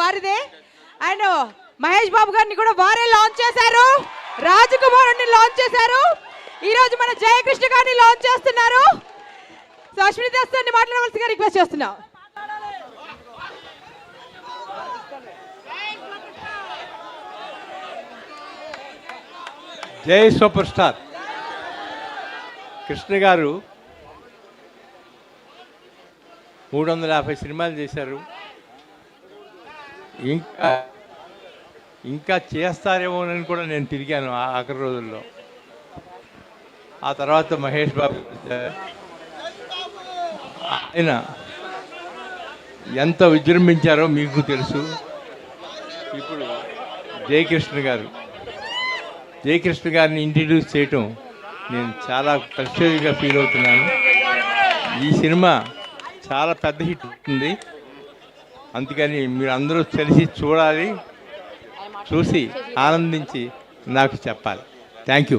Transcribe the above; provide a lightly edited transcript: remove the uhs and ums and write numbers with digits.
వారిదే. అండ్ మహేష్ బాబు గారిని కూడా వారే లాంచ్ చేశారు, రాజకుమారుని లాంచ్ చేశారు, ఈ రోజు మన జయకృష్ణ గారిని లాంచ్ చేస్తున్నారు. సో అశ్విని దాస్ మాట్లాడవలసిగా రిక్వెస్ట్ చేస్తున్నాం. జై సూపర్ స్టార్ కృష్ణ గారు 350 సినిమాలు చేశారు. ఇంకా చేస్తారేమోనని కూడా నేను తిరిగాను ఆఖరి రోజుల్లో. ఆ తర్వాత మహేష్ బాబు ఆయన ఎంత విజృంభించారో మీకు తెలుసు. ఇప్పుడు జయకృష్ణ గారిని ఇంట్రడ్యూస్ చేయటం నేను చాలా ప్రత్యేకంగా ఫీల్ అవుతున్నాను. ఈ సినిమా చాలా పెద్ద హిట్ అవుతుంది, అందుకని మీరు అందరూ కలిసి చూడాలి, చూసి ఆనందించి నాకు చెప్పాలి. Thank you.